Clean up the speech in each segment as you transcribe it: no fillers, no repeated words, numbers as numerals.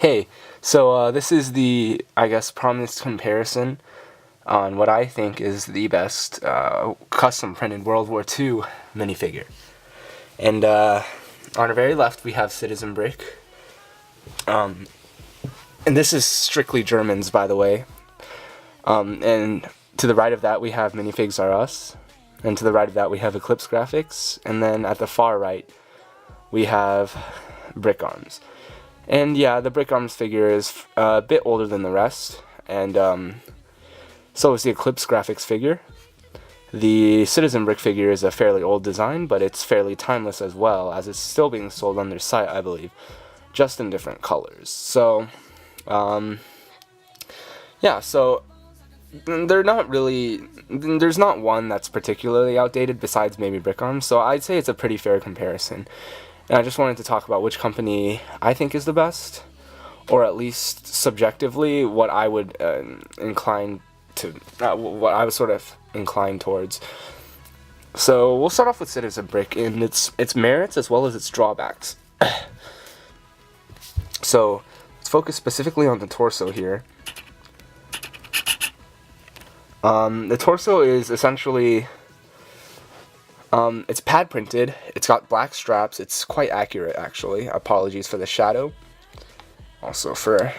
Hey, so this is the, I guess, promised comparison on what I think is the best custom printed World War II minifigure. And on our very left we have Citizen Brick. And this is strictly Germans, by the way. And to the right of that we have Minifigs Are Us. And to the right of that we have Eclipse Graphics. And then at the far right we have Brick Arms. And yeah, the Brick Arms figure is a bit older than the rest, and so is the Eclipse Graphics figure. The Citizen Brick figure is a fairly old design, but it's fairly timeless as well, as it's still being sold on their site, I believe, just in different colors. So, yeah, so they're not really, there's not one that's particularly outdated besides maybe Brick Arms, so I'd say it's a pretty fair comparison. And I just wanted to talk about which company I think is the best, or at least subjectively what I would incline to, what I was sort of inclined towards. So we'll start off with Citizen Brick in its merits as well as its drawbacks. So let's focus specifically on the torso here. The torso is essentially, it's pad printed, it's got black straps, it's quite accurate actually, apologies for the shadow, also for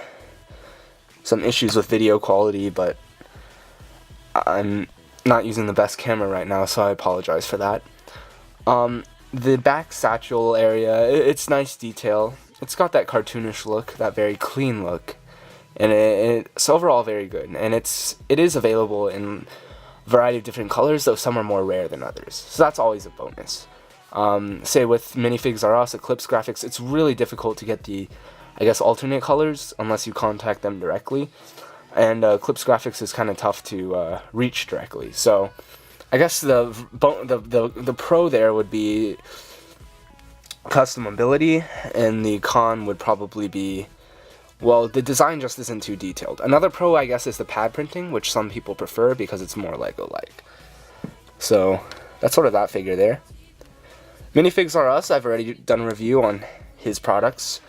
some issues with video quality, but I'm not using the best camera right now, so I apologize for that. The back satchel area, it's nice detail, it's got that cartoonish look, that very clean look, and it's overall very good, and it is available in variety of different colors, though some are more rare than others, so that's always a bonus. Say with Minifigs Are Us, Eclipse Graphics, it's really difficult to get the, I guess, alternate colors unless you contact them directly, and Eclipse Graphics is kind of tough to reach directly. So I guess the pro there would be customability, and the con would probably be, well, the design just isn't too detailed. Another pro, I guess, is the pad printing, which some people prefer because it's more Lego-like. So that's sort of that figure there. Minifigs Are Us, I've already done a review on his products.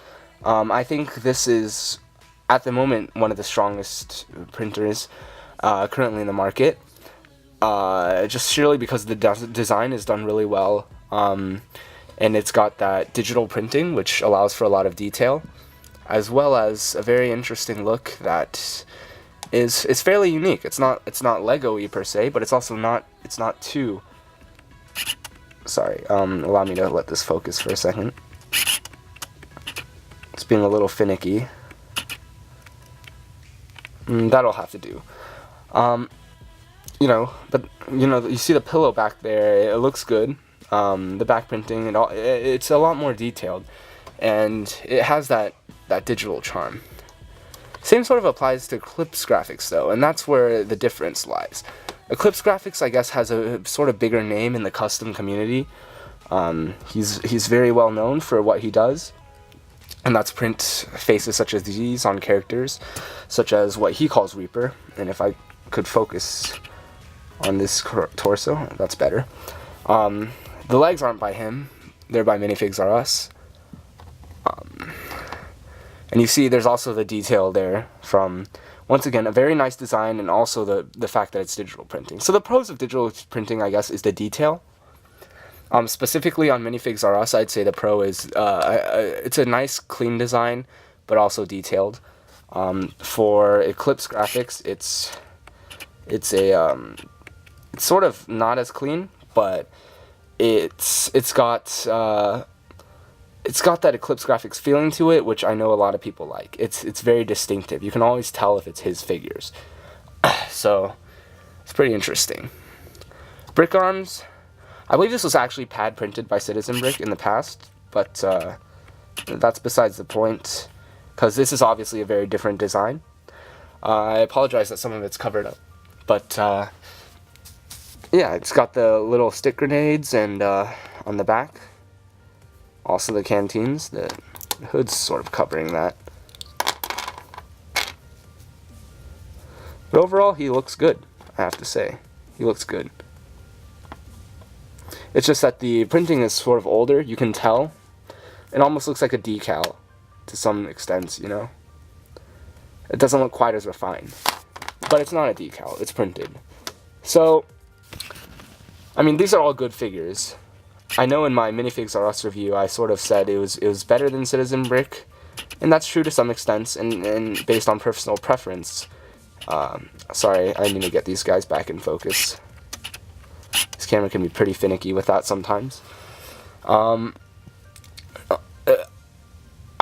I think this is, at the moment, one of the strongest printers currently in the market. Just surely because the design is done really well, and it's got that digital printing, which allows for a lot of detail, as well as a very interesting look that is fairly unique. It's not Lego-y per se, but it's also not too. Sorry, allow me to let this focus for a second. It's being a little finicky. That'll have to do. You see the pillow back there. It looks good. The back printing and all. It's a lot more detailed, and it has that digital charm. Same sort of applies to Eclipse Graphics though, and that's where the difference lies. Eclipse Graphics, I guess, has a sort of bigger name in the custom community. He's very well known for what he does, and that's print faces such as these on characters, such as what he calls Reaper. And if I could focus on this torso, that's better. The legs aren't by him, they're by Minifigs Are Us. And you see there's also the detail there from, once again, a very nice design, and also the fact that it's digital printing. So the pros of digital printing, I guess, is the detail. Specifically on Minifigs Are Us, I'd say the pro is, it's a nice, clean design, but also detailed. For Eclipse Graphics, it's sort of not as clean, but it's got that Eclipse Graphics feeling to it, which I know a lot of people like. It's very distinctive. You can always tell if it's his figures. So it's pretty interesting. Brick Arms, I believe this was actually pad printed by Citizen Brick in the past, but that's besides the point, because this is obviously a very different design. I apologize that some of it's covered up, but yeah, it's got the little stick grenades and on the back. Also the canteens, the hood's sort of covering that. But overall, he looks good, I have to say. He looks good. It's just that the printing is sort of older, you can tell. It almost looks like a decal, to some extent, you know? It doesn't look quite as refined. But it's not a decal, it's printed. So, I mean, these are all good figures. I know in my Minifigs R Us review, I sort of said it was better than Citizen Brick, and that's true to some extent, and based on personal preference. Sorry, I need to get these guys back in focus. This camera can be pretty finicky with that sometimes.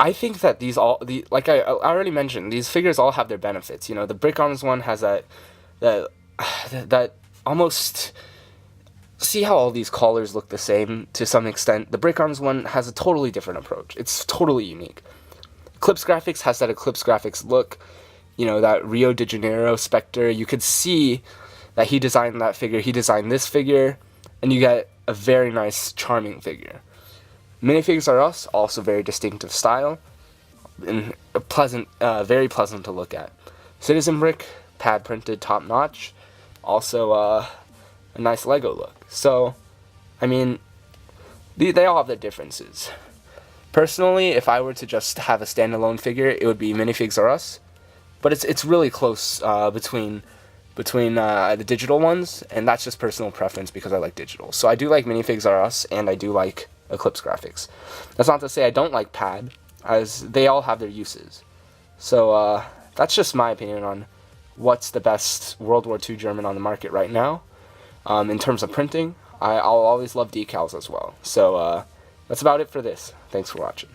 I think that these like I already mentioned, these figures all have their benefits. You know, the Brick Arms one has that almost, see how all these collars look the same to some extent. The Brick Arms one has a totally different approach. It's totally unique. Eclipse Graphics has that Eclipse Graphics look. You know, that Rio de Janeiro Spectre. You could see that he designed that figure. He designed this figure, and you get a very nice, charming figure. Minifigs R Us, also very distinctive style, and a pleasant, very pleasant to look at. Citizen Brick, pad printed, top notch, also a nice Lego look. So, I mean, they all have their differences. Personally, if I were to just have a standalone figure, it would be Minifigs R Us, but it's really close between the digital ones, and that's just personal preference because I like digital. So I do like Minifigs R Us, and I do like Eclipse Graphics. That's not to say I don't like pad, as they all have their uses. So that's just my opinion on what's the best World War II German on the market right now. In terms of printing, I'll always love decals as well. So that's about it for this. Thanks for watching.